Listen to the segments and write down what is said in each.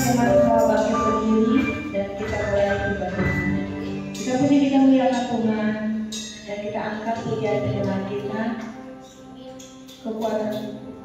teman-teman semua bangkit berdiri dan kita mulai ibadah ini. Kita puji kita muliakan Tuhan dan kita angkat pujian firman kita, kekuatan yang terbaik.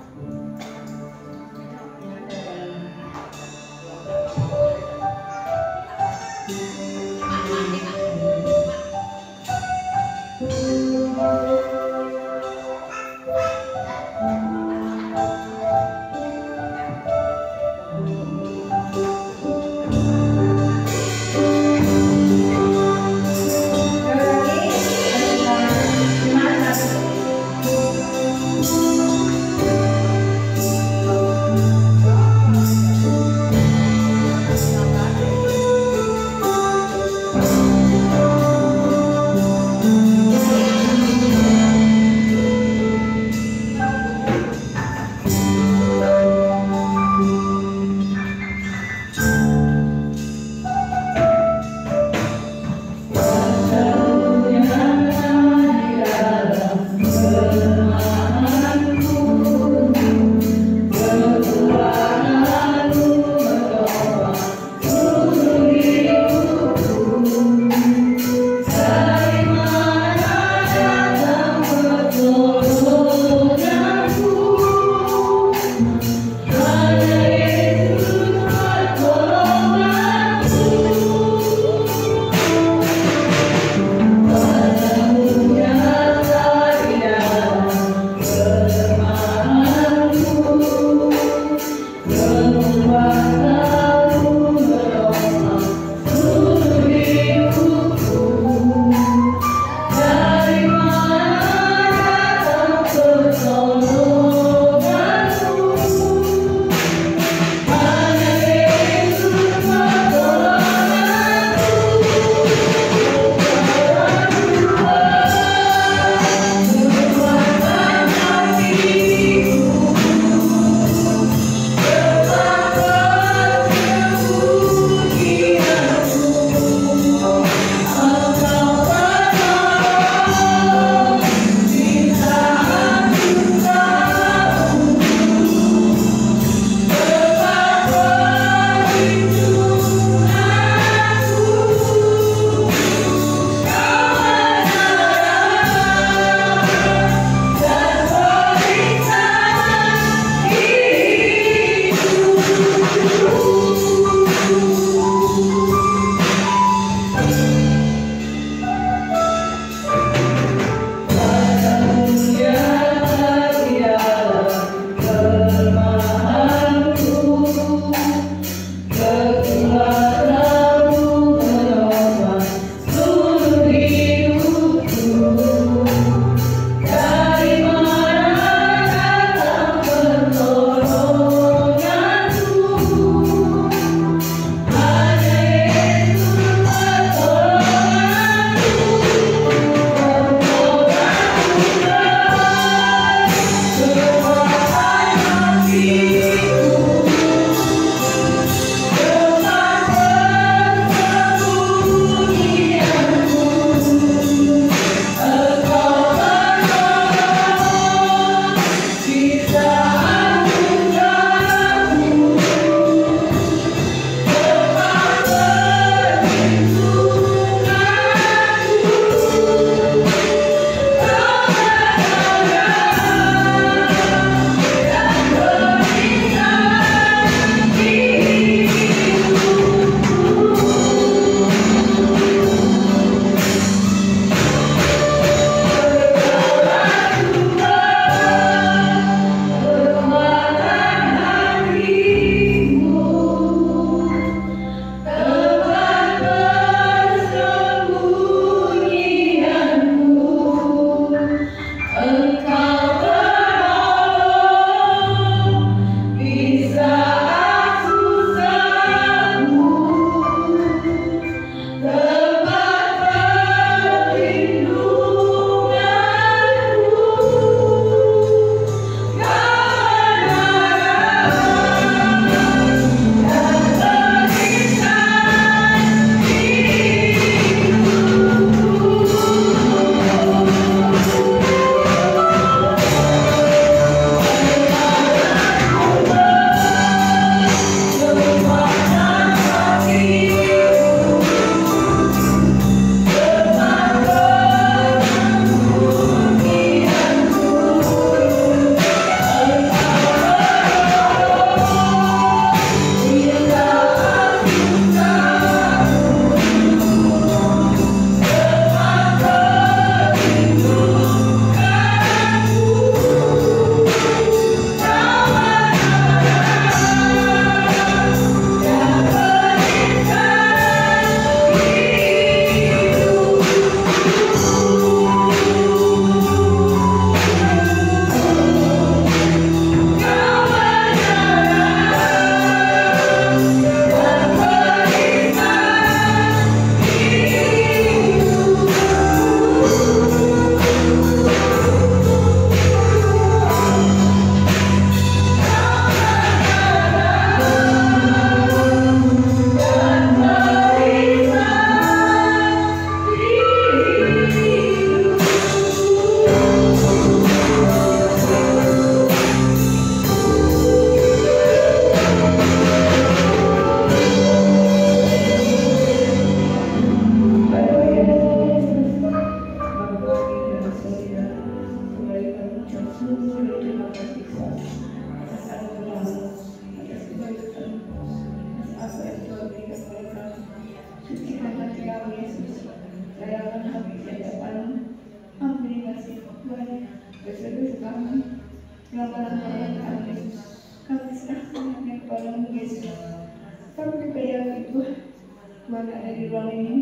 Tuhan ada di ruang ini.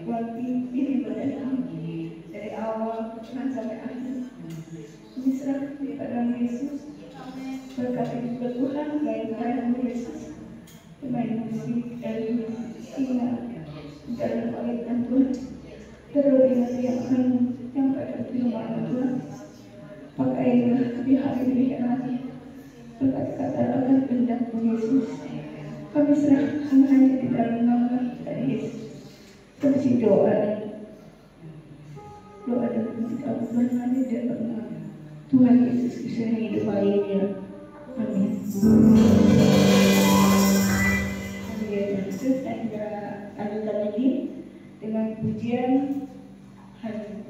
Tuhan pimpin ibadah ini dari awal Tuhan sampai akhir. Kami serahkan kepada Yesus. Berkati juga Tuhan pelayan Yesus, pemain musik dari Cina dalam pelayanan Tuhan. Terlebih lagi yang akan menyampaikan firman Tuhan. Pakailah di hari ini lagi berkata-kata akan kehendak Yesus. Kami serahkan hanya di dalam nama Yesus. Kami doa dan dikabulkan hanya di dalam nama Tuhan Yesus Kristus yang hidup lainnya. Amin. Yesus, kita lanjutkan lagi dengan pujian Haleluya.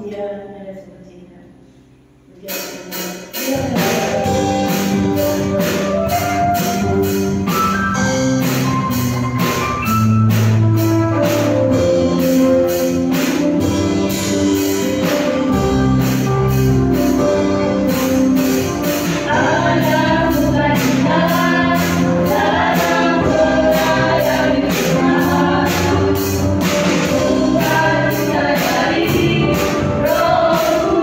pujian, ada sukacita. Pujian Roh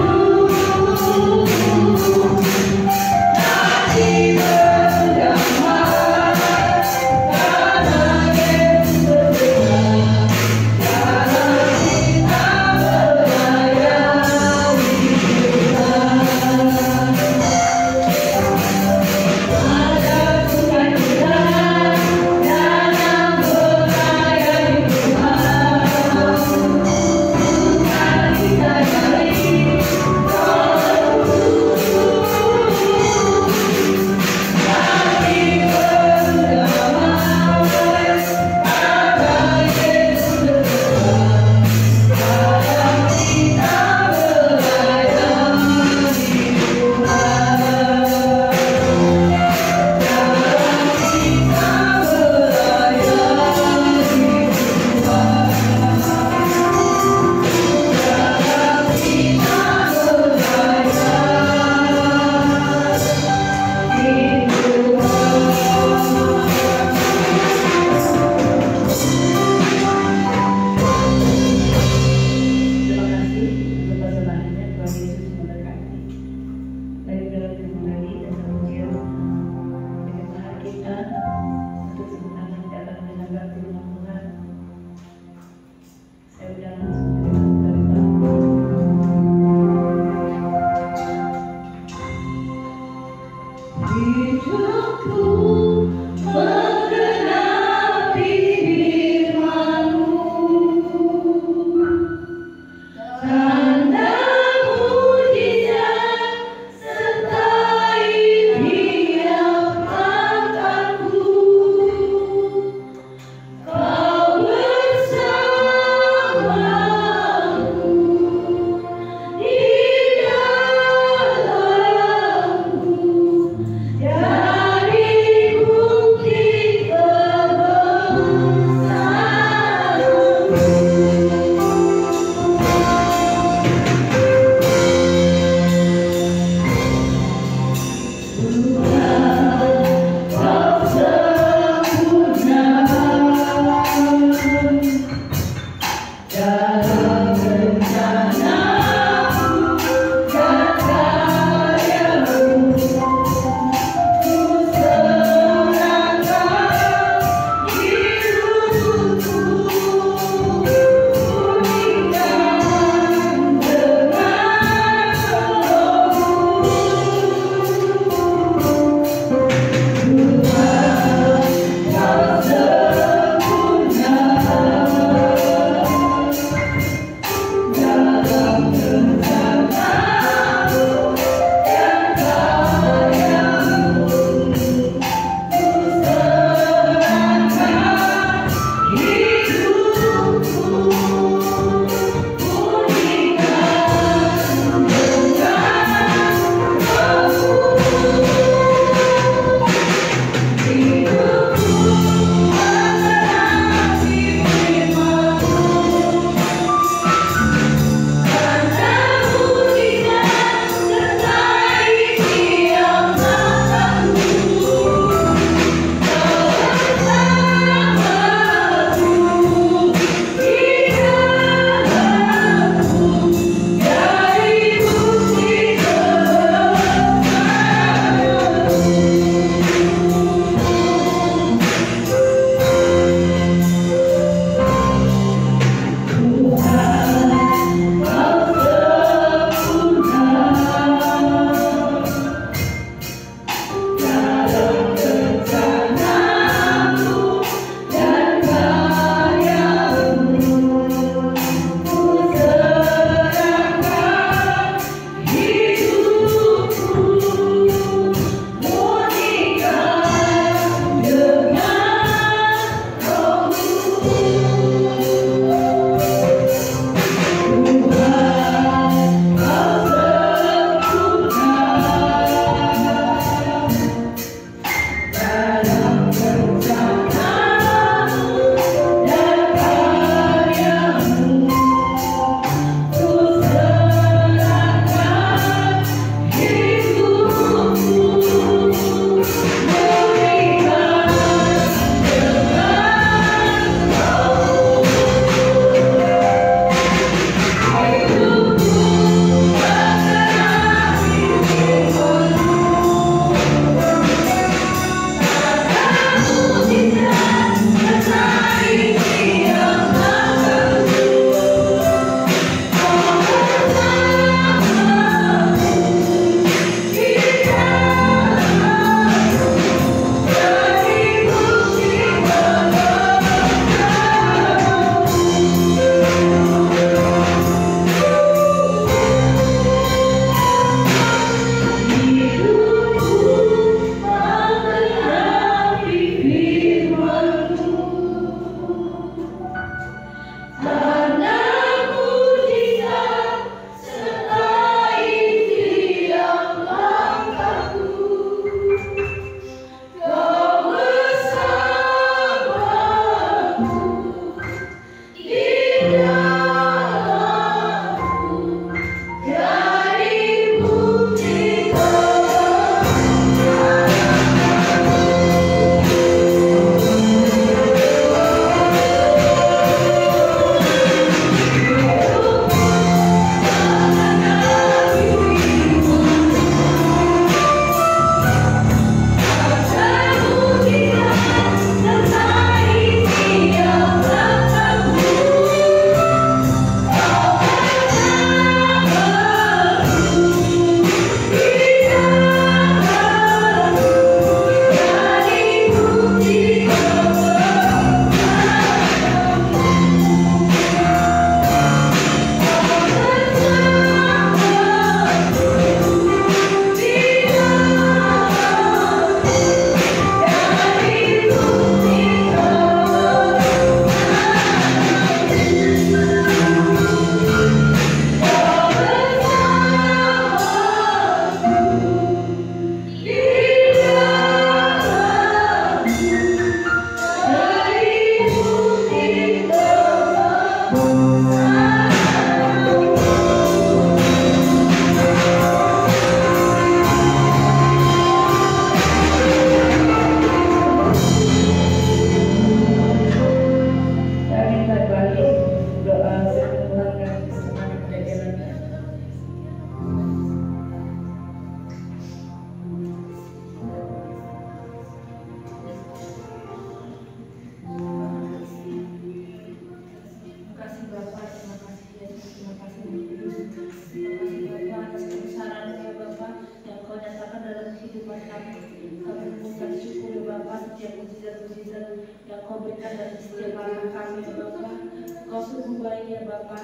ya Bapa.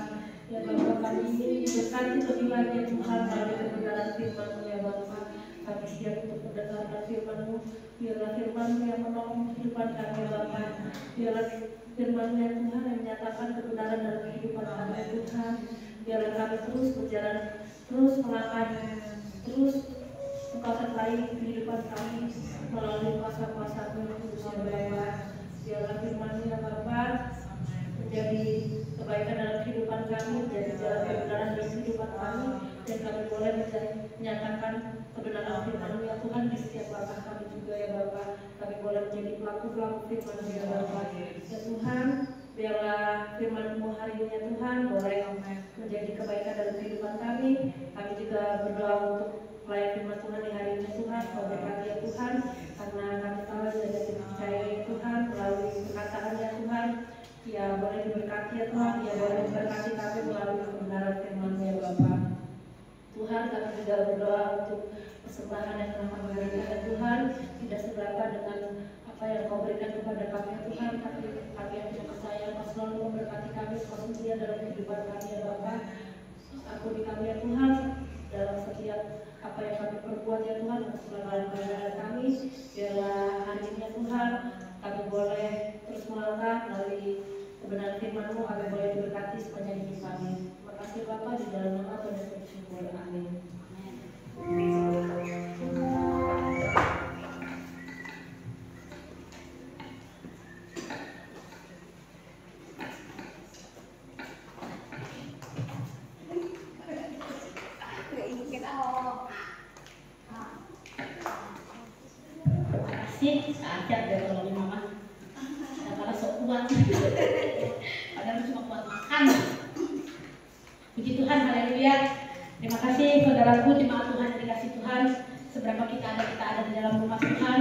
Ya Bapa, kami ini berkati kebilangan Tuhan melalui kebenaran firman-Mu ya Bapa. Kami siap untuk mendengarkan firman-Mu. Biarlah firman-Mu yang menolong kehidupan kami ya Bapa. Biarlah firman-Mu ya Tuhan yang menyatakan kebenaran dalam kehidupan kami ya Tuhan. Biarlah kami terus berjalan, terus melangkah, terus Engkau sertai kehidupan kami melalui kuasa-kuasa-Mu yang kudus ya Bapa. Biarlah firman-Mu ya Bapa menjadi kebaikan dalam kehidupan kami, menjadi jalan kebenaran dalam kehidupan kami, dan kami boleh menyatakan kebenaran firman-Mu ya Tuhan di setiap langkah kami juga ya Bapa. Kami boleh menjadi pelaku-pelaku firman-Mu ya Bapa. Ya Tuhan, biarlah firman-Mu hari ini ya Tuhan boleh menjadi kebaikan dalam kehidupan kami. Kami juga berdoa untuk melayani firman Tuhan di hari ini Tuhan. Kau berkati ya Tuhan, karena kami tahu dan dipercayai Tuhan melalui perkataan ya Tuhan. Ya boleh diberkati ya Tuhan, ya boleh diberkati kami melalui kebenaran firman-Mu ya Bapa. Tuhan, kami juga berdoa untuk persembahan yang telah kami berikan ya Tuhan, tidak seberapa dengan apa yang Kau berikan kepada kami ya Tuhan, tapi kami yang percaya Kau selalu memberkati kami, Kau setia dalam kehidupan kami ya Bapa. Ampuni kami ya Tuhan dalam setiap apa yang kami perbuat ya Tuhan, untuk pelanggaran kami. Biarlah hari ini ya Tuhan kami boleh terus melangkah melalui kebenaran firman-Mu, kami boleh diberkati sepanjang hidup kami. Terima kasih Bapa, di dalam nama Tuhan Yesus bersyukur. Amin. Ajak deh kalau mama karena sok kuat padahal cuma kuat makan. Puji Tuhan, haleluya. Terima kasih saudaraku, jemaat Tuhan yang dikasih Tuhan. Seberapa kita ada di dalam rumah Tuhan.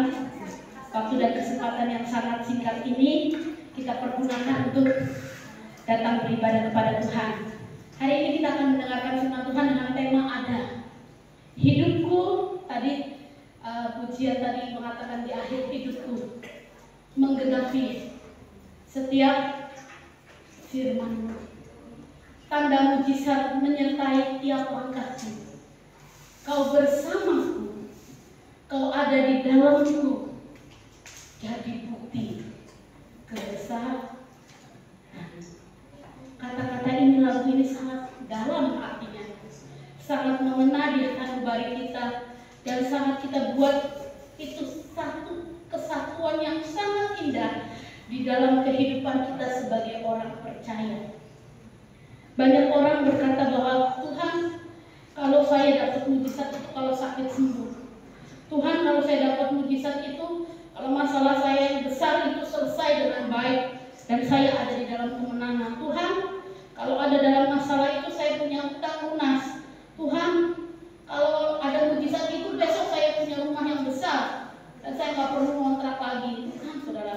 Waktu dan kesempatan yang sangat singkat ini kita pergunakan untuk datang beribadah kepada Tuhan. Hari ini kita akan mendengarkan firman Tuhan dengan tema ada. Hidupku tadi pujian tadi mengatakan di akhir, hidupku menggenapi setiap firman-Mu. Tanda mujizat menyertai tiap langkahku. Kau bersamaku, Kau ada di dalamku, jadi bukti kebesaran. Kata-kata ini, lagu ini sangat dalam artinya, sangat mengena di sanubari kita, dan sangat kita buat itu satu kesatuan yang sangat indah di dalam kehidupan kita sebagai orang percaya. Banyak orang berkata bahwa Tuhan, kalau saya dapat mujizat itu kalau sakit sembuh. Tuhan, kalau saya dapat mujizat itu kalau masalah saya yang besar itu selesai dengan baik dan saya ada di dalam kemenangan. Tuhan, kalau ada dalam masalah itu saya punya utang lunas. Tuhan, kalau ada mujizat itu besok saya punya rumah yang besar dan saya nggak perlu ngontrak lagi. Tuhan, saudara.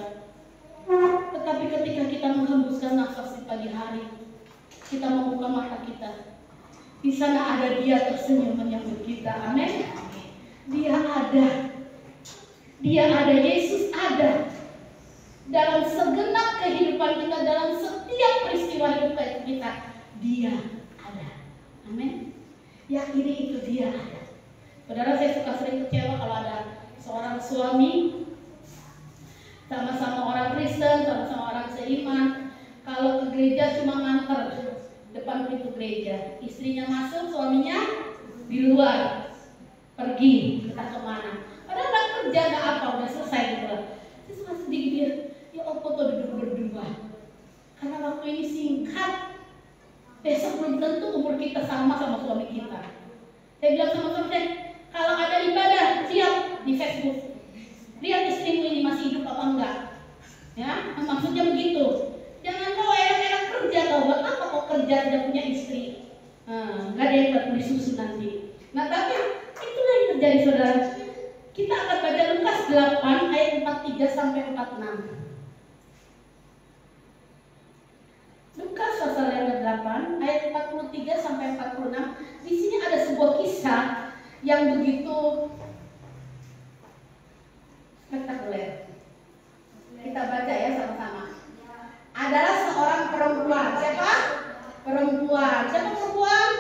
Tetapi ketika kita menghembuskan nafas di pagi hari, kita membuka mata kita, di sana ada Dia tersenyum menyambut kita. Amin. Dia ada. Dia ada. Yesus ada. Dalam segenap kehidupan kita, dalam setiap peristiwa hidup kita, Dia ada. Amin. Yakini itu Dia ada. Saudara, saya suka sering kecewa kalau ada seorang suami sama-sama orang Kristen, sama-sama orang seiman, kalau ke gereja cuma nganter depan pintu gereja, istrinya masuk, suaminya di luar pergi entah kemana. Padahal kan kerja gak apa, udah selesai gitu lah. Saya suka sedih dia, ya opo tuh duduk berdua, karena waktu ini singkat. Besok belum tentu umur kita sama suami kita. Saya bilang sama suami saya, kalau ada ibadah siap di Facebook, lihat istrimu ini masih hidup apa enggak. Ya, maksudnya begitu. Jangan kau enak-enak kerja, kau buat apa kau kerja tidak punya istri? Nggak ada yang buat beli susu nanti. Nah, tapi itulah yang terjadi, saudara. Kita akan baca Lukas 8 ayat 43 sampai 46. Lukas pasal yang ke-8 ayat 43 sampai 46. Di sini ada sebuah kisah yang begitu spektakuler. Kita baca ya sama-sama. Adalah seorang perempuan. Siapa? Perempuan. Siapa perempuan?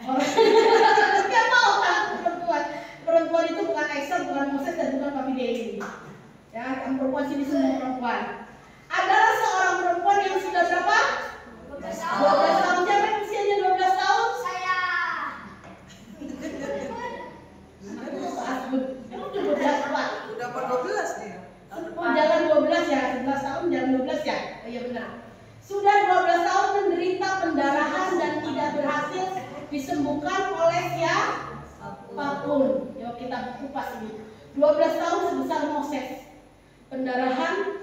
Orang. Siapa orang perempuan? Perempuan itu bukan Aisyah, bukan Moses, dan bukan Papi Dewi. Ya, yang perempuan sini semua perempuan. Adalah seorang perempuan yang sudah berapa? 12 tahun. Siapa yang usianya 12 tahun? Saya. Emang udah 12 Pak? Udah 12 nih. Oh, jalan 12 ya, 11 tahun jalan 12 ya? Oh iya benar. Sudah 12 tahun menderita pendarahan dan tidak berhasil disembuhkan oleh siapapun. Yuk kita kupas ini. 12 tahun sebesar Moses. Pendarahan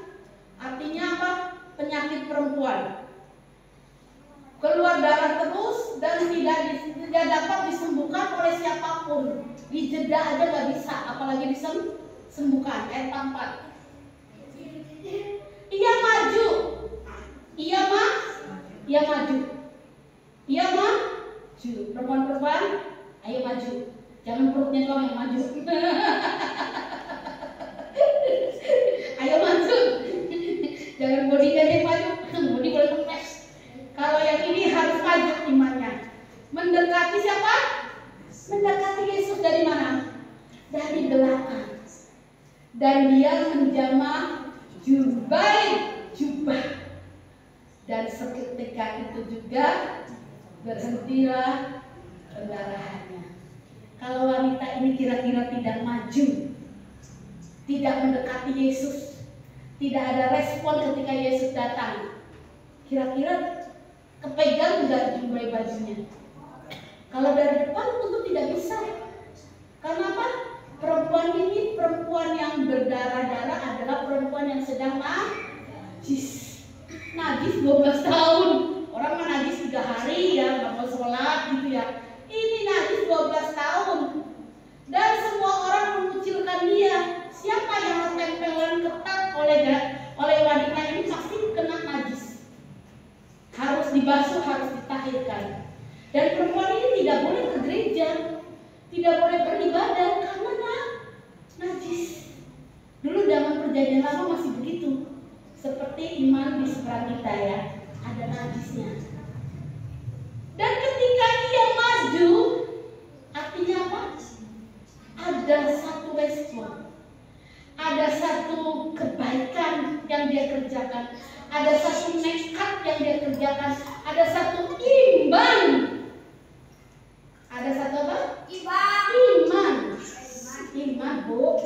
artinya apa? Penyakit perempuan. Keluar darah terus dan tidak dapat disembuhkan oleh siapapun. Dijeda aja nggak bisa, apalagi disembuhkan. Ayat 4. Ia maju. Perempuan-perempuan, ayo maju. Jangan perutnya doang yang maju. Ayo maju. Jangan bodinya yang maju. Bodi boleh kempes. Kalau yang ini harus maju imannya. Mendekati siapa? Mendekati Yesus dari mana? Dari belakang. Dan dia menjamah jubah. Dan seketika itu juga berhentilah pendarahannya. Kalau wanita ini kira-kira tidak maju, tidak mendekati Yesus, tidak ada respon ketika Yesus datang, kira-kira kepegang nggak jubah bajunya? Kalau dari depan tentu tidak bisa. Karena apa? Perempuan ini perempuan yang berdarah-darah adalah perempuan yang sedang najis. Najis 12 tahun. Orang mah najis 3 hari ya, nggak mau sholat gitu ya. Ini najis 12 tahun. Dan semua orang mengucilkan dia. Siapa yang tempelan ketat oleh wanita ini pasti kena najis. Harus dibasuh, harus ditahirkan. Dan perempuan ini tidak boleh ke gereja, tidak boleh beribadah karena najis. Dulu zaman perjanjian lama masih begitu. Seperti iman di seberang kita ya, ada najisnya. Dan ketika ia maju, artinya apa? Ada satu respon, ada satu kebaikan yang dia kerjakan, ada satu nekat yang dia kerjakan, ada satu iman. Ada satu apa? Iman, Bu.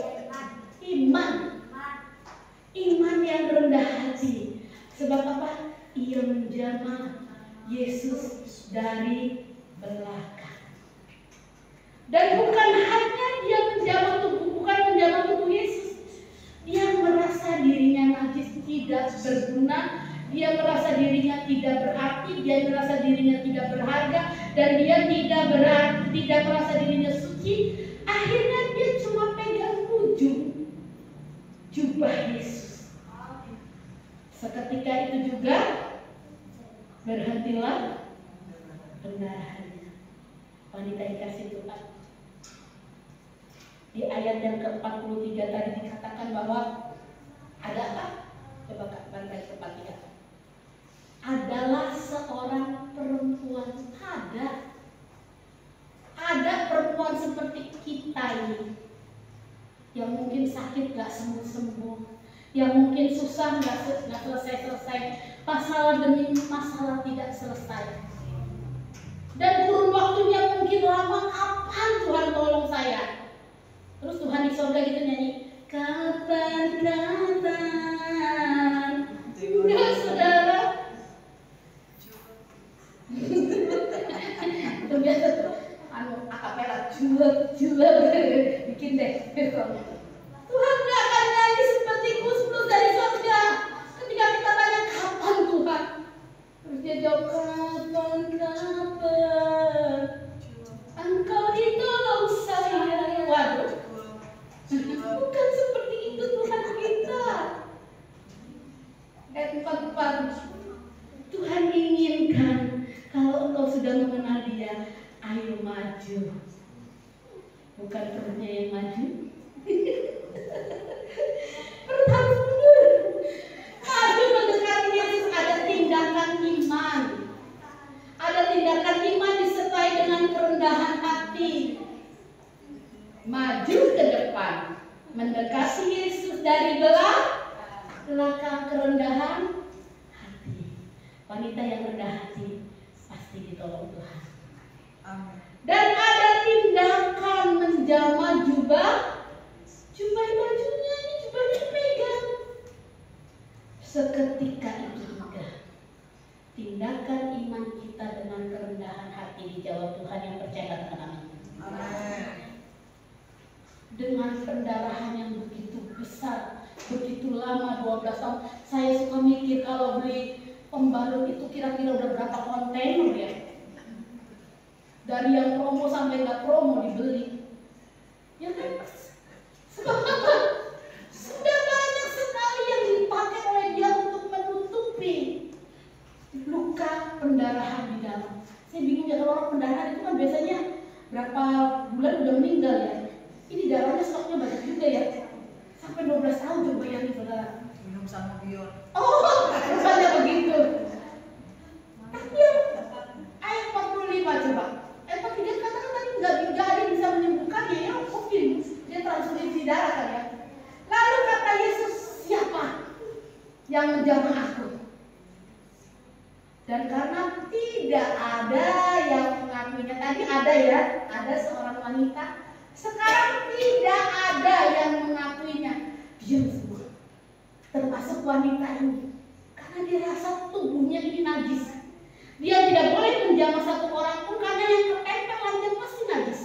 Iman yang rendah hati. Sebab apa? Ia menjamah Yesus dari belakang. Dan bukan hanya dia menjamah tubuh Yesus. Dia merasa dirinya najis, tidak berguna. Dia merasa dirinya tidak berarti, dia merasa dirinya tidak berharga, dan dia tidak merasa dirinya suci. Akhirnya dia cuma pegang ujung jubah Yesus. Seketika itu juga berhentilah pendarahannya. Wanita dikasih Tuhan. Di ayat yang ke-43 tadi dikatakan bahwa ada apa? Coba Kak, balik ke 43. Adalah seorang perempuan. Ada perempuan seperti kita ini yang mungkin sakit gak sembuh-sembuh, yang mungkin susah gak selesai-selesai, masalah demi masalah tidak selesai, dan kurun waktunya mungkin lama. Kapan Tuhan tolong saya? Terus Tuhan di surga gitu nyanyi, kapan. Enggak, saudara. Itu biasa tuh akapela julep bikin deh. Tuhan gak akan nyanyi seperti Kusnus dari surga. Ketika kita tanya kapan Tuhan, terus dia jawab kapan Engkau ditolong saya. Waduh, bukan seperti itu Tuhan kita. Ayat 44, Tuhan inginkan kalau engkau sudah mengenal Dia, ayo maju. Bukan perutnya yang maju. Perut harus mundur. Maju mendekati Yesus, ada tindakan iman. hati, maju ke depan, mendekati Yesus dari belakang, kerendahan hati. Wanita yang rendah hati pasti ditolong Tuhan. Amin. Dan ada tindakan menjamah bajunya, ini jubahnya dipegang. Seketika itu juga tindakan iman kita dengan kerendahan hati dijawab Tuhan. Yang percaya katakan amin. Amin. Dengan pendarahan yang begitu besar, begitu lama, 12 tahun. Saya suka mikir kalau beli pembalut itu kira-kira udah berapa kontainer ya? Dari yang promo sampai nggak promo dibeli. Ya kan? Sebab apa? Sudah banyak sekali yang dipakai oleh dia untuk menutupi luka pendarahan di dalam. Saya bingung ya, kalau orang pendarahan itu kan biasanya berapa bulan udah meninggal ya. Ini darahnya stoknya banyak juga ya. Sampai 12 tahun coba bayangin saudara. Minum sama bion. Oh, bukannya begitu. Tapi ya, ayat 45 coba. Ayat 43 katakan tadi nggak ada yang bisa menyembuhkannya ya. Mungkin dia transfusi darah kan ya. Lalu kata Yesus, siapa yang menjamah aku? Dan karena tidak ada yang mengakuinya, tadi ada ya, ada seorang wanita. Sekarang tidak ada yang mengakuinya. Diam semua, termasuk wanita ini, karena dia rasa tubuhnya ini najis. Dia tidak boleh menjamah satu orang pun karena yang tertempel lanjut pasti najis.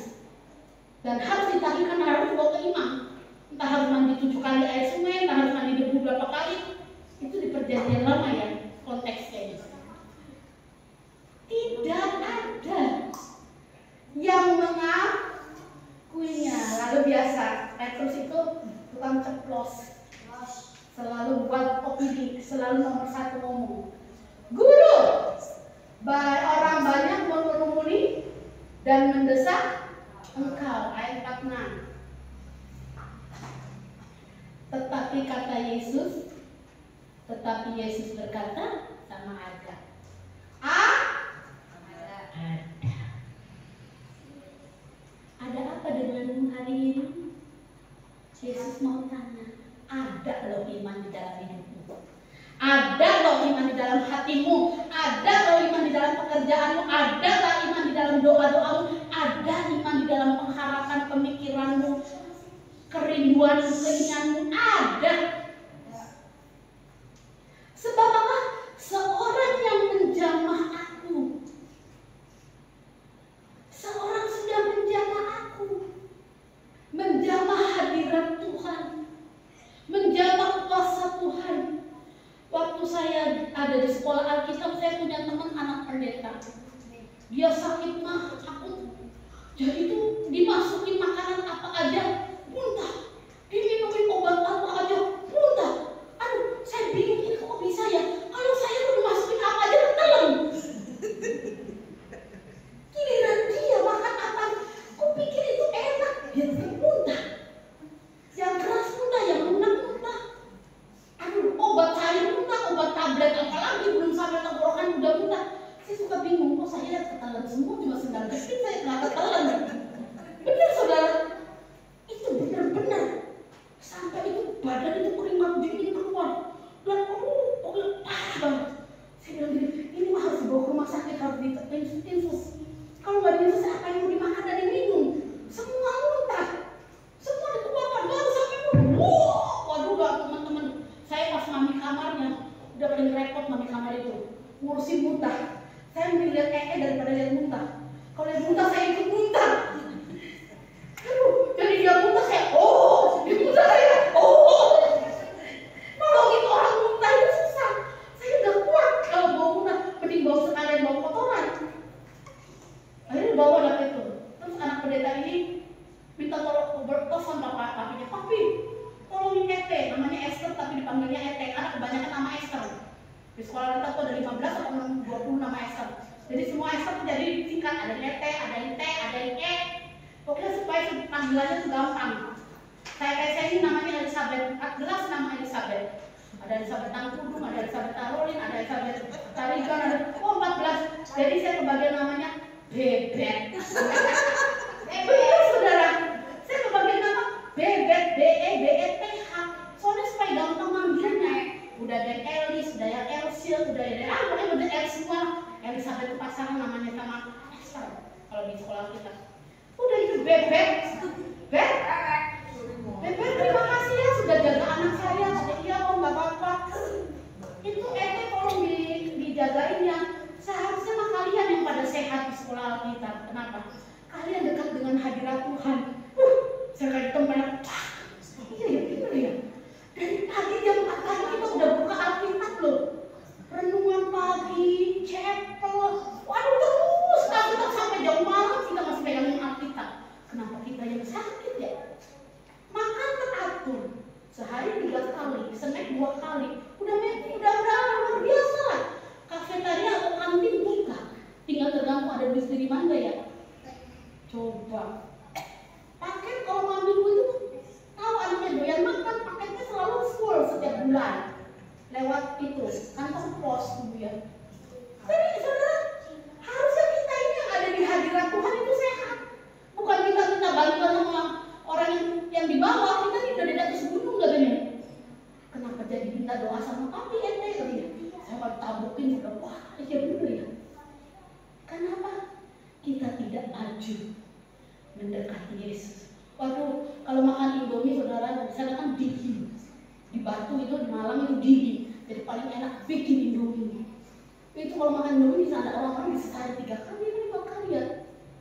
Dan harus ditahirkan, harus dibawa ke imam. Entah harus mandi 7 kali air sungai, entah harus mandi debu berapa kali. Itu di perjanjian lama ya konteksnya ini. Tidak ada yang mengakuinya. Lalu biasa Petrus itu tukang ceplos, selalu buat opini, selalu nomor 1 ngomong, guru, orang banyak mengerumuni dan mendesak engkau. Ayat 46. Tetapi Yesus berkata sama Aga, ada apa denganmu hari ini? Yesus mau tanya, ada loh iman di dalam hidupmu, ada loh iman di dalam hatimu, ada loh iman di dalam pekerjaanmu, ada loh iman di dalam doa-doamu, ada iman di dalam pengharapan pemikiranmu, kerinduan, keinginanmu, ada. Sebab apa? Seorang yang menjamah aku, seorang sudah menjamah aku, menjamah hadirat Tuhan, menjamah kuasa Tuhan. Waktu saya ada di sekolah Alkitab, saya punya teman anak pendeta. Dia sakit mah akut, jadi itu dimasukin makanan apa aja muntah, diminumin obat apa aja muntah. Aduh, saya bingung ini kok bisa ya? Kalau saya udah dimasukin apa aja telan. Giliran dia makan apa? Kok pikir itu enak? Dia tetap muntah. Yang keras muntah, yang lunak muntah. Aduh, obat cair muntah, obat tablet apalagi belum sampai tenggorokan udah muntah. Saya suka bingung, kok saya ketelan semua cuma sendal jepit, saya nggak ketelan. Benar saudara, itu benar-benar sampai itu badan itu keringat dingin keluar dan pokoknya parah banget. Saya bilang gini, ini mah harus dibawa ke rumah sakit, harus diinfus. Kalau nggak diinfus apa yang mau dimakan dan diminum? Semua muntah, semua dikeluarkan baru sampai waduh gak teman-teman. Saya pas mami kamarnya udah paling repot mami kamar itu ngurusin muntah. Saya mending lihat daripada lihat muntah. Kalau lihat muntah saya ikut muntah. Aduh, jadi dia muntah saya dia muntah saya nolongin orang muntah itu susah. Saya udah kuat kalau bawa muntah, mending bawa sekalian bawa kotoran. Akhirnya bawa dah itu. Terus anak pendeta ini minta tolong telepon papinya, papi tolongin Ete, namanya Esther tapi dipanggilnya Ete karena kebanyakan nama Esther. Di sekolah kita tuh ada 15 atau 20 nama Esther. Jadi semua Esther jadi singkat, ada Ete, ada Ite, ada Ike. Pokoknya supaya panggilannya itu gampang. Saya ini namanya Elizabeth, 14 nama Elizabeth. Ada Elizabeth Tangkudung, ada Elizabeth Tarolin, ada Elizabeth Tarigan, ada 14. Jadi saya kebagian namanya Bebek. kalau di sekolah kita. Udah itu bebek, terima kasih ya sudah jaga anak saya. Iya om, nggak apa-apa. Itu tolong dijagain ya. Seharusnya mah kalian yang pada sehat di sekolah kita. Kenapa? Kalian dekat dengan hadirat Tuhan. Saya kayak tempat. Iya ya, bener ya. Dari pagi jam 4 pagi kita udah buka Alkitab loh. Renungan pagi, chapel. Waduh terus Alkitab sampai jam malam kita masih pegangin Alkitab. Kenapa kita yang sakit ya? Makan teratur. Sehari 3 kali, snack 2 kali. Udah luar biasa lah. Kafetaria atau kantin buka. Tinggal tergantung ada duit dari mana ya. Coba. Paket kalau ngambil itu tahu anaknya doyan makan, paketnya selalu full setiap bulan. Lewat itu kantong pos ya. Jadi saudara, harusnya kita ini yang ada di hadirat Tuhan itu sehat. Bukan kita bantuan sama orang yang di bawah, kita ini udah di atas gunung katanya. Kenapa jadi minta doa sama papi ente katanya? Saya mau tabukin udah wah, iya bener ya. Kenapa kita tidak maju mendekati Yesus? Waduh, kalau makan Indomie saudara, di sana kan dingin. Di Batu itu di Malang itu dingin. Jadi paling enak bikin Indomie. Itu kalau makan Indomie bisa ada orang-orang bisa sehari 3 kali, 5 kali ya.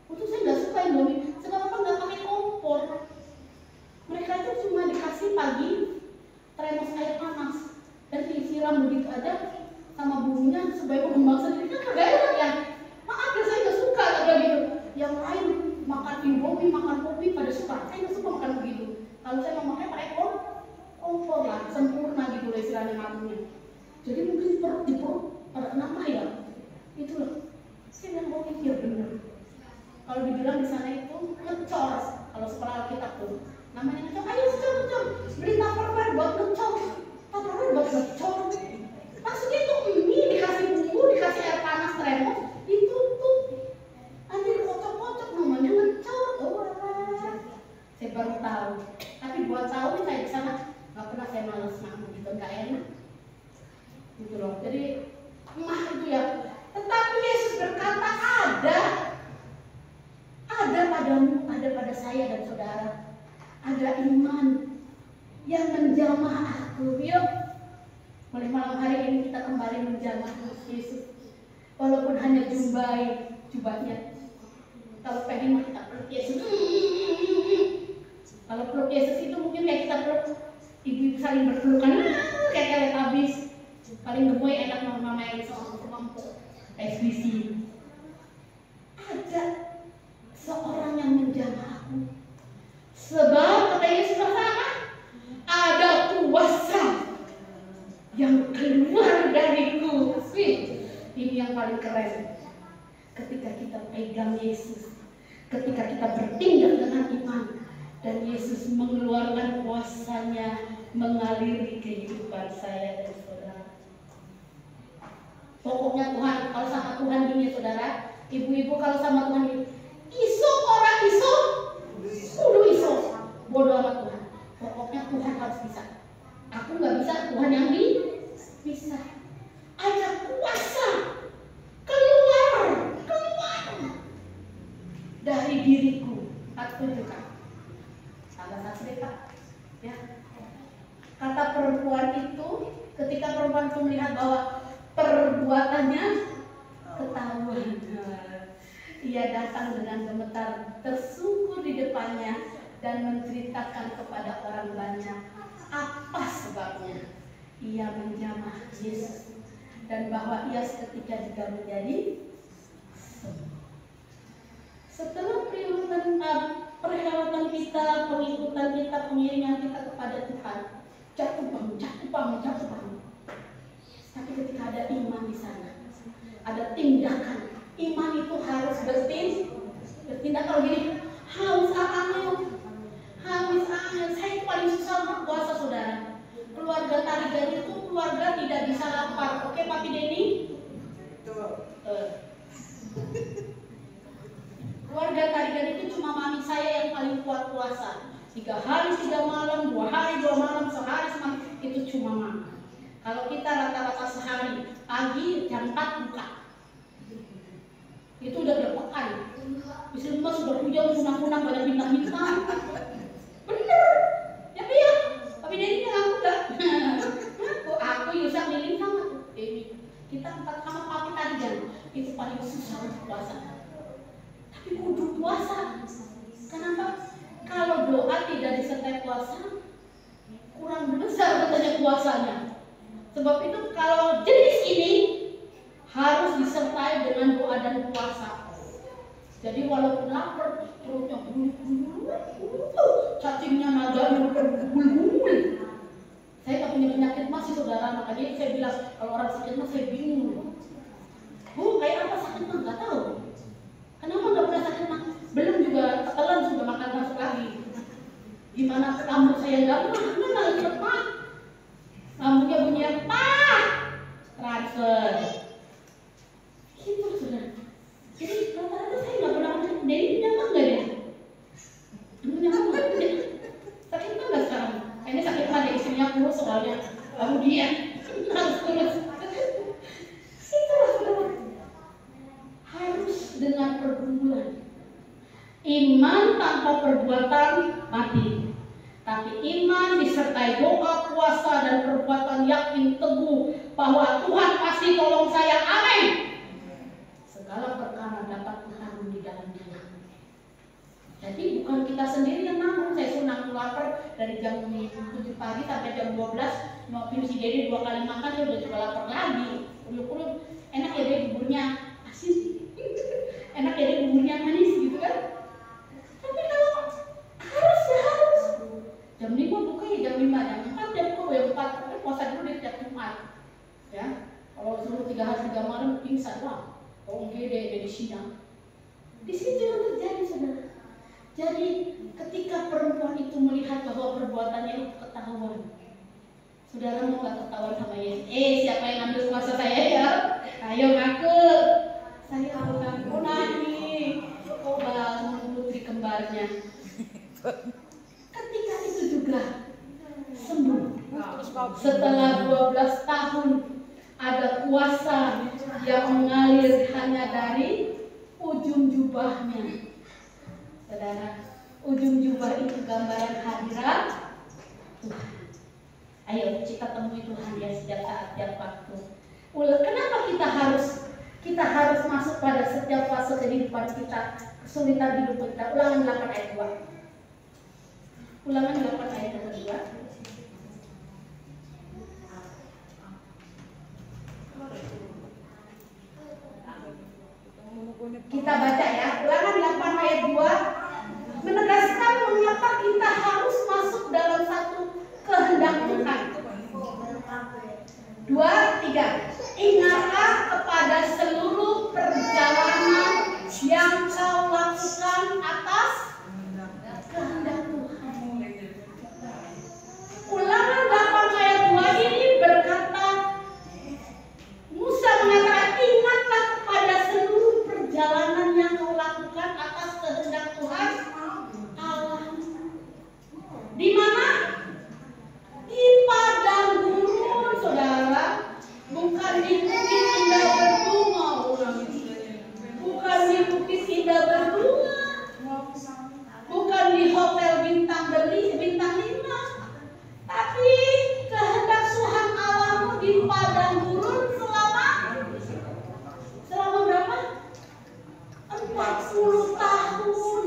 Untuk saya nggak suka Indomie. Kenapa nggak pakai kompor? Mereka itu cuma dikasih pagi termos air panas dan disiram begitu aja sama bumbunya supaya mengembang sendiri kan kagak enak ya. Maaf ya saya nggak suka kayak gitu. Yang lain makan Indomie, makan kopi pada suka. Saya nggak suka makan begitu. Kalau saya mau makan pakai kompor lah, sempurna gitu lah istilahnya makannya. Jadi mungkin di perut pada kenapa ya? Itulah. Saya bilang oh iya benar. Kalau dibilang di sana itu ngecor. Kalau sekolah kita tuh namanya ngecor. Ayo ngecor. Beli tupperware buat ngecor. Tupperware buat ngecor. Maksudnya itu mie dikasih bumbu, dikasih air panas termos, ditutup. Nanti dikocok-kocok namanya ngecor. Oh, saya baru tahu. Tapi 2 tahun saya di sana nggak pernah saya malas makan gitu, nggak enak. Gitu loh. Jadi mah itu ya. Tetapi Yesus berkata ada padamu, ada pada saya dan saudara. Ada iman yang menjamah aku. Yuk, mulai malam hari ini kita kembali menjamah Yesus. Walaupun hanya jubahnya. Kalau pengen mah kita peluk Yesus. Kalau peluk Yesus itu mungkin kayak kita peluk ibu-ibu saling berpelukan, kayak habis. Paling gemoy enak mama yang sama mampu. SBC. Ada seorang yang menjamah aku. Sebab kata Yesus apa? Ada kuasa yang keluar dariku. Ini yang paling keren. Ketika kita pegang Yesus, ketika kita bertindak dengan iman, dan Yesus mengeluarkan kuasanya mengaliri kehidupan saya dan saudara. Pokoknya Tuhan, kalau sama Tuhan gini saudara, ibu-ibu kalau sama Tuhan gini, iso orang iso, kudu iso, bodoh amat Tuhan. Pokoknya Tuhan harus bisa. Aku nggak bisa, Tuhan yang bisa. Ada kuasa keluar dari diriku. Aku tunjukkan. Salah satu deh Pak. Ya. Kata perempuan itu, ketika perempuan itu melihat bahwa perbuatannya ketahuan, ia datang dengan gemetar, tersungkur di depannya dan menceritakan kepada orang banyak apa sebabnya ia menjamah Yesus dan bahwa ia seketika juga menjadi sembuh. Setelah perhelatan kita, pengikutan kita, pengiringan kita kepada Tuhan, jatuh bangun. Tapi ketika ada iman di sana, ada tindakan. Iman itu harus bertindak. Kalau gini, haus angin. Saya paling susah puasa saudara. Keluarga Tarigan itu keluarga tidak bisa lapar. Oke, Papi Denny? Keluarga Tarigan itu cuma mami saya yang paling kuat puasa. 3 hari 3 malam, 2 hari 2 malam, sehari semalam, itu cuma mami. Kalau kita rata-rata sehari, pagi jam 4 buka. Itu udah berpekan. hujan kunang-kunang banyak bintang-bintang. Bener, ya ya. Tapi dia ini ngaku gak? Aku Yusak Lilin sama tuh Dewi. Kita empat sama papi tadi kan. Itu paling susah untuk puasa. Tapi kudu puasa. Kenapa? Kalau doa tidak disertai puasa, kurang besar katanya puasanya. Sebab itu kalau jenis ini harus disertai dengan doa dan puasa. Jadi walaupun lapar, perutnya cacingnya nadanya berbul-bul. Saya nggak punya penyakit masih saudara, makanya saya bilang kalau orang sakit mah saya bingung. Kayak apa sakit mah nggak tahu. Kenapa nggak pernah sakit mah? Belum juga telan sudah makan masuk lagi. Gimana lambung saya nggak mana lemah. Lambungnya bunyi apa? Transfer. Gitu saudara. Jadi rata-rata saya nggak pernah makan. Jadi nyaman nggak ya? Nyaman nggak? Sakit mah nggak sekarang? Ini sakit mah deh, istrinya kurus soalnya. Lalu dia harus kurus. Itulah saudara. Harus dengan pergumulan. Iman tanpa perbuatan mati. Tapi iman disertai doa, puasa, dan perbuatan yakin teguh bahwa Tuhan pasti tolong saya. Amin. Segala perkara dapat terharu di dalam Dia. Jadi bukan kita sendiri yang nanggung. Saya sunang lapar dari jam 7 pagi sampai jam 12. Mau si Dede 2 kali makan, dia udah juga lapar lagi. Uluk-uluk, enak ya deh buburnya asin. Enak ya deh buburnya manis gitu kan. Tapi kalau harus ya harus. Jam 5 buka ya jam 5, jam 4 jam 4, tapi puasa dulu di tiap Jumat. Ya, kalau suruh 3 hari 3 malam pingsan lah. Oh gede jadi sidang. Di situ yang terjadi saudara. Jadi ketika perempuan itu melihat bahwa perbuatannya itu ketahuan, saudara mau nggak ketahuan sama Yesus? Siapa yang ambil kuasa saya ya? Ayo ngaku. Saya ngaku nih. Oh bangun putri kembarnya. Ketika itu juga sembuh. Setelah 12 tahun ada kuasa yang mengalir hanya dari ujung jubahnya. Saudara, ujung jubah itu gambaran hadirat Tuhan. Ayo kita temui Tuhan ya setiap saat, setiap waktu. Kenapa kita harus masuk pada setiap fase kehidupan kita, kesulitan hidup kita? Ulangan 8 ayat 2. Ulangan 8 ayat 2. Kita baca ya, Ulangan 8 ayat 2 menegaskan mengapa kita harus masuk dalam satu kehendak Tuhan. 2, 3. Ingatlah kepada seluruh perjalanan yang kau lakukan atas kehendak Tuhan. Ulangan 8 ayat 2 ini berkata, Musa mengatakan, ingatlah kepada seluruh perjalanan yang kau lakukan atas kehendak Tuhan Allah. Di mana? Di padang gurun, saudara. Bukan di bukit indah berbunga, bukan di bukit indah berbunga, bukan di hotel bintang 5, tapi kehendak Tuhan Allahmu di padang gurun selama berapa? 40 tahun.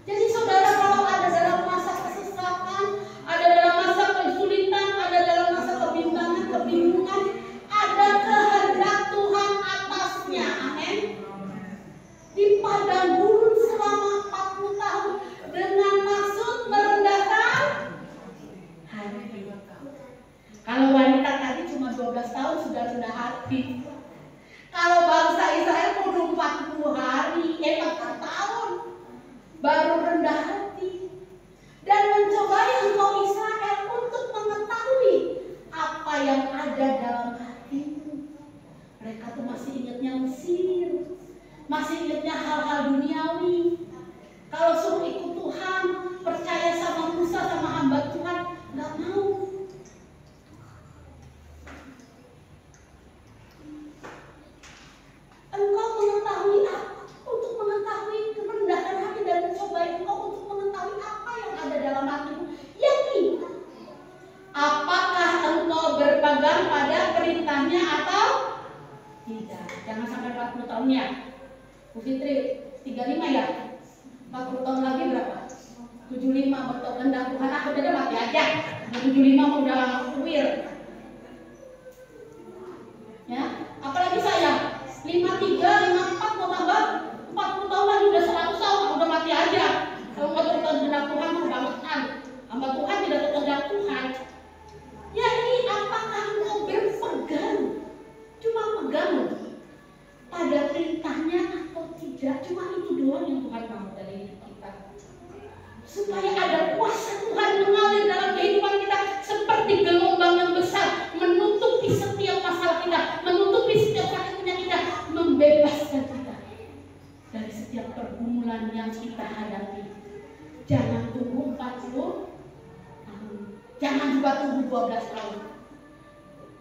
Jadi saudara, kalau ada dalam masa kesesakan, ada dalam masa kesulitan, ada dalam masa kebimbangan, kebingungan, ada kehendak Tuhan atasnya. Amin. Di padang gurun selama 40 tahun dengan maksud merendahkan hati. Kalau wanita tadi cuma 12 tahun sudah rendah hati. Kalau bangsa Israel perlu 40 tahun baru rendah hati. Dan mencobai engkau Israel untuk mengetahui apa yang ada dalam hatimu. Mereka tuh masih ingatnya Mesir, masih ingatnya hal-hal duniawi. Kalau suruh ikut Tuhan, percaya sama Musa, sama hamba Tuhan, nggak mau. Engkau mengetahui apa? Untuk mengetahui 35 ya. 40 tahun lagi berapa? 75 betul kehendak Tuhan. Aku udah mati aja. 75 mau udah kuir. Ya, apalagi saya 53, 54 mau tambah 40 tahun lagi udah 100 tahun aku udah mati aja. Kalau nggak turut kehendak Tuhan mau bangetan. Hamba Tuhan tidak turut kehendak Tuhan. Ya ini apakah engkau berpegang? Cuma pegang pada perintahnya atau tidak? Cuma itu doang yang Tuhan mau dari hidup kita. Supaya ada kuasa Tuhan mengalir dalam kehidupan kita seperti gelombang yang besar, menutupi setiap masalah kita, menutupi setiap sakit penyakit kita, membebaskan kita dari setiap pergumulan yang kita hadapi. Jangan tunggu 40 tahun, jangan juga tunggu 12 tahun.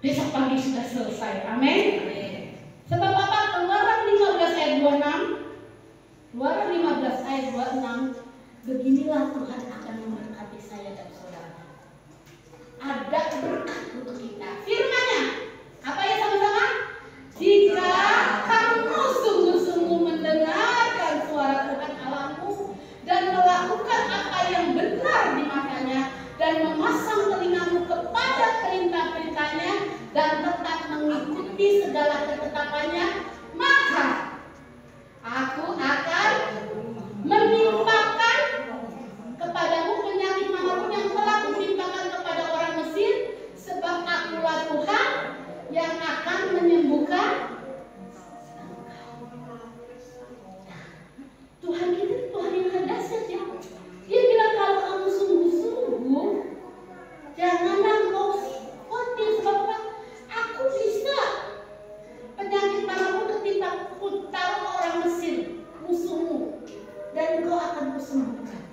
Besok pagi sudah selesai. Amin. Sebab apa? Keluaran 15 ayat 26. Keluaran 15 ayat 26. Beginilah Tuhan akan memberkati saya dan saudara. Ada berkat untuk kita. Firman-Nya apa ya sama-sama? Jika kamu sungguh-sungguh mendengarkan suara Tuhan Allahmu dan melakukan apa yang benar di matanya dan memasang telingamu kepada perintah-perintahnya dan tetap mengikuti segala ketetapannya, maka aku akan menimpakan kepadamu penyakit manapun yang telah kutimpakan kepada orang Mesir, sebab akulah Tuhan yang akan menyembuhkan engkau. Tuhan kita Tuhan yang dahsyat ya. Dia bilang kalau kamu sungguh-sungguh, janganlah kau khawatir sebab apa? Aku bisa penyakit manapun ketimpa taruh ke orang Mesir musuhmu dan engkau akan kusembuhkan.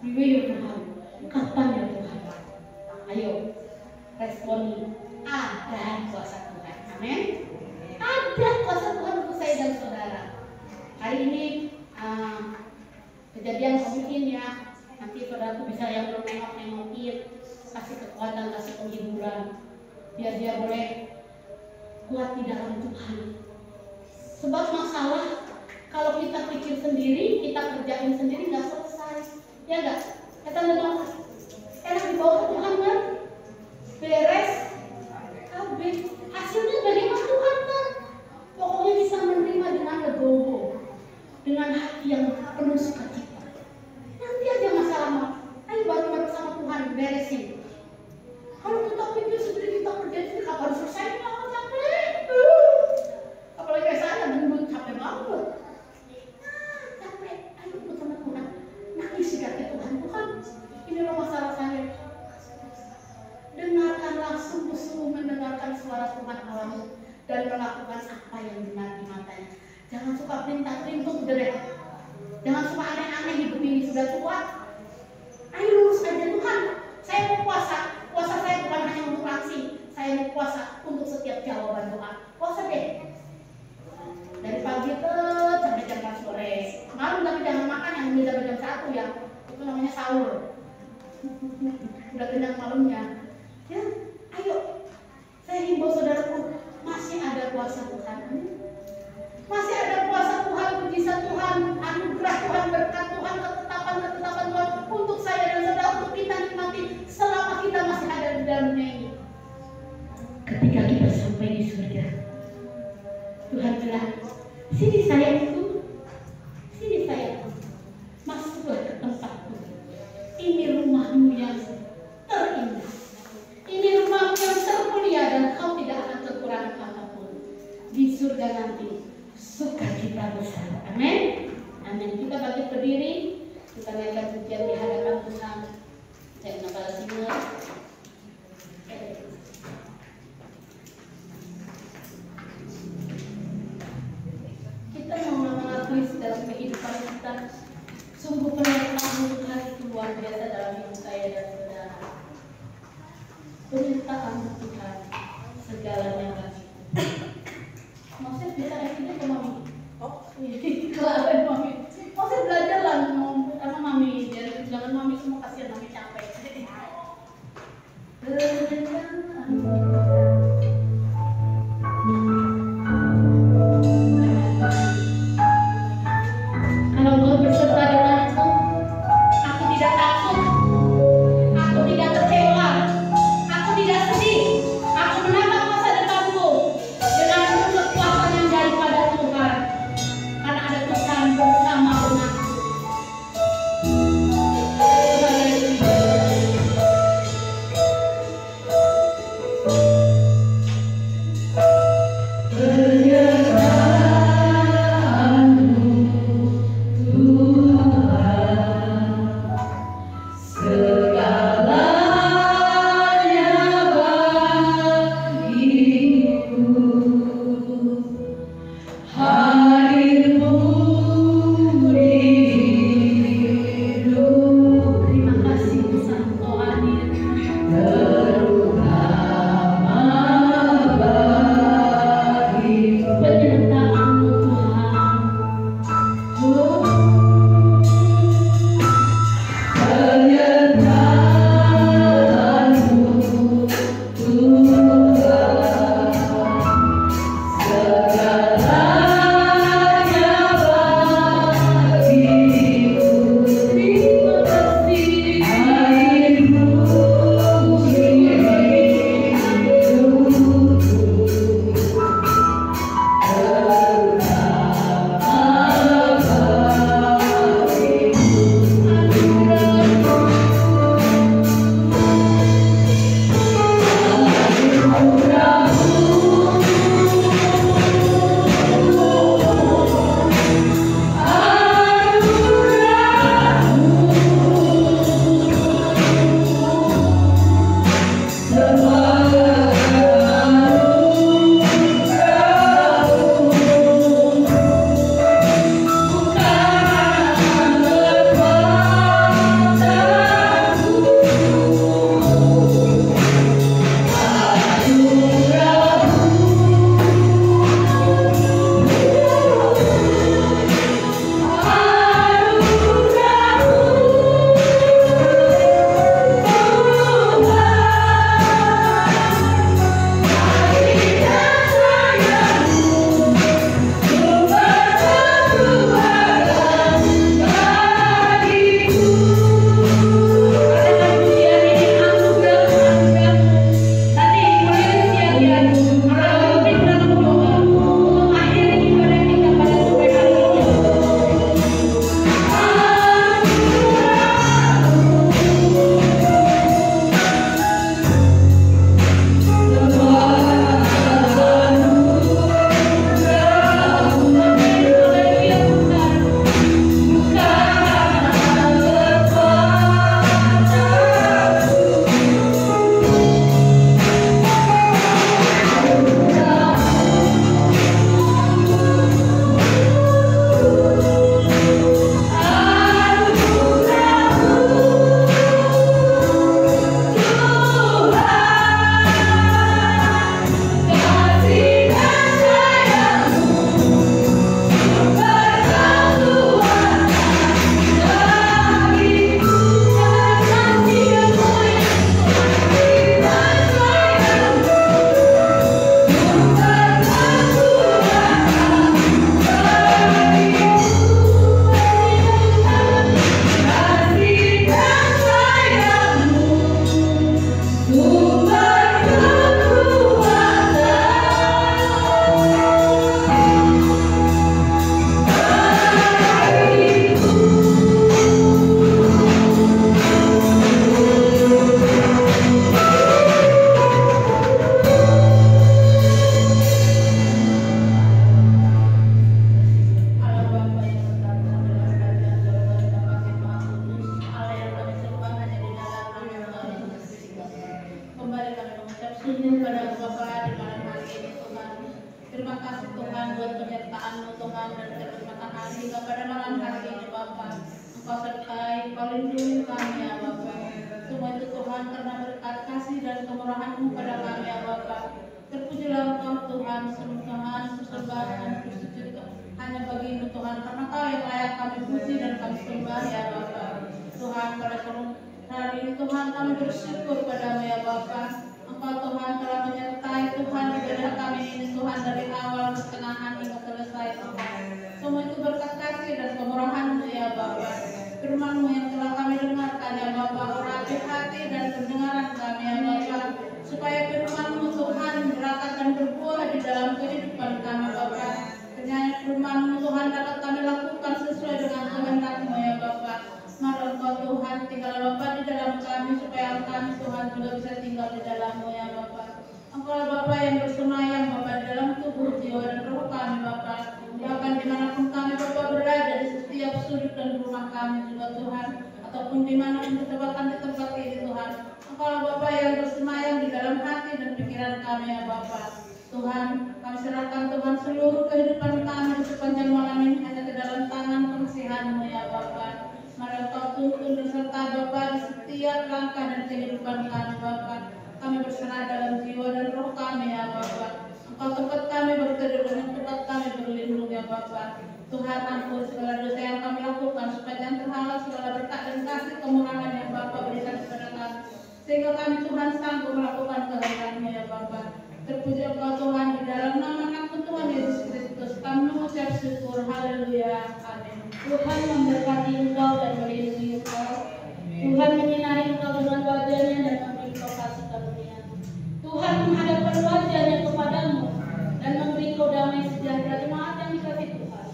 Ya Tuhan, kapan ya Tuhan? Ayo responi, ada kuasa Tuhan. Amin. Ada kuasa Tuhan untuk saya dan saudara. Hari ini kejadian COVID ya. Nanti saudaraku bisa yang belum nengok-nengokin, kasih kekuatan, kasih penghiburan, biar dia boleh kuat di dalam Tuhan. Sebab masalah kalau kita pikir sendiri, kita kerjain sendiri nggak selesai, ya nggak? Kata teman, enak dibawa ke Tuhan kan? Beres, habis. Hasilnya bagaimana Tuhan kan? Pokoknya bisa menerima dengan legowo, dengan hati yang penuh sukacita. Nanti aja masalah, ayo baru sama Tuhan beresin. Kalau kita pikir sendiri kita kerjain sendiri, kapan selesai? Capek. Apalagi kayak saya gendut, capek banget. Capek, ayo ikut sama Tuhan. Nangis sih kata Tuhan, Tuhan ini loh masalah saya. Dengarkanlah, sungguh-sungguh mendengarkan suara Tuhan Allahmu dan melakukan apa yang benar di matanya. Jangan suka perintah-perintah, udah deh. Jangan suka aneh-aneh, hidup ini sudah tua. Ayo lurus aja Tuhan. Saya mau puasa. Puasa saya bukan hanya untuk langsing. Saya mau puasa untuk setiap jawaban doa. Puasa deh. Dari pagi sampai jam 4 sore. Malam tapi jangan makan yang udah sampai jam 1 ya. Itu namanya sahur. Udah kenyang malamnya. Ya, ayo. Saya himbau saudaraku, masih ada kuasa Tuhan. Masih ada kuasa Tuhan, mujizat Tuhan, anugerah Tuhan, berkat Tuhan, ketetapan Tuhan untuk saya dan saudara, untuk kita nikmati selama kita masih ada di dalam dunia ini. Ketika kita sampai di surga, Tuhan bilang, sini sayangku, masuklah ke tempatku. Ini rumahmu yang terindah, ini rumahmu yang termulia, dan kau tidak akan kekurangan apapun di surga nanti. Sukacita besar. Amin. Amin. Kita bangkit berdiri, kita naikkan pujian di hadapan Tuhan. Saya menambah singer. Kita mau mengakui dalam kehidupan kita sungguh penyertaan Tuhan itu luar biasa dalam hidup saya dan saudara. Penyertaan Tuhan segalanya bagi. Maksudnya bisa ini ke mami. Oh, kalau ada mami. Maksudnya belajar lah sama mami. Jangan mami semua kasihan mami capek. penyertaan-Mu Tuhan dan kenikmatan hari hingga pada malam hari ini Bapa. Engkau sertai, Engkau lindungi kami ya Bapa. Semua itu Tuhan karena berkat kasih dan kemurahan-Mu pada kami ya Bapa. Terpujilah Engkau Tuhan, semua Tuhan, persembahan, bersujud hanya bagi-Mu Tuhan, karena Kau yang layak kami puji dan kami sembah ya Bapa. Tuhan, pada hari ini Tuhan kami bersyukur pada-Mu ya Bapa. Engkau Tuhan telah menyertai Tuhan ibadah kami ini Tuhan dari awal pertengahan hingga selesai Tuhan. Semua itu berkat kasih dan kemurahan-Mu ya Bapa. Firman-Mu yang telah kami dengarkan ya Bapa, urapi hati dan pendengaran kami ya Bapa, supaya firman-Mu Tuhan berakat dan berbuah di dalam kehidupan kami Bapa. Kiranya firman-Mu Tuhan dapat kami lakukan sesuai dengan kehendak-Mu ya Bapa. Mari Engkau Tuhan tinggal Bapa di dalam kami, supaya kami Tuhan juga bisa tinggal di dalam-Mu ya Bapa. Engkau Bapa yang bersemayam Bapa di dalam tubuh, jiwa dan roh kami Bapa. Bahkan dimanapun kami Bapa berada, di setiap sudut dan rumah kami juga Tuhan, ataupun dimanapun ketempatan di tempat ini Tuhan. Engkau Bapa yang bersemayam di dalam hati dan pikiran kami ya Bapa. Tuhan, kami serahkan Tuhan seluruh kehidupan kami di sepanjang malam ini hanya ke dalam tangan pengasihan-Mu ya Bapa. Mari Engkau tuntun dan serta Bapa di setiap langkah dan kehidupan kami Bapa. Kami berserah dalam jiwa dan roh kami ya Bapa. Engkau tempat kami berteduh dan tempat kami berlindung ya Bapa. Tuhan, ampun segala dosa yang kami lakukan, supaya jangan terhalang segala berkat dan kasih kemurahan yang Bapa berikan kepada kami, sehingga kami Tuhan sanggup melakukan kehendak-Mu ya Bapa. Terpuji Engkau Tuhan, di dalam nama Anak-Mu Tuhan Yesus Kristus kami mengucap syukur. Haleluya, amin. Tuhan memberkati engkau dan melindungi engkau. Tuhan menyinari engkau dengan wajah-Nya dan memberi engkau kasih karunia. Tuhan menghadapkan wajah-Nya kepadamu dan memberi engkau damai sejahtera. Jemaat yang dikasihi Tuhan,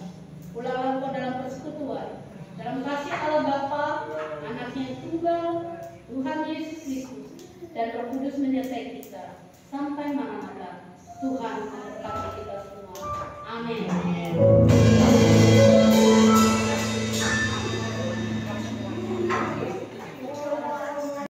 ulanglah engkau dalam persekutuan, dalam kasih Allah Bapa, Anaknya yang tunggal, Tuhan Yesus Kristus, dan Roh Kudus menyertai kita sampai maranatha. Tuhan memberkati kita semua. Amin.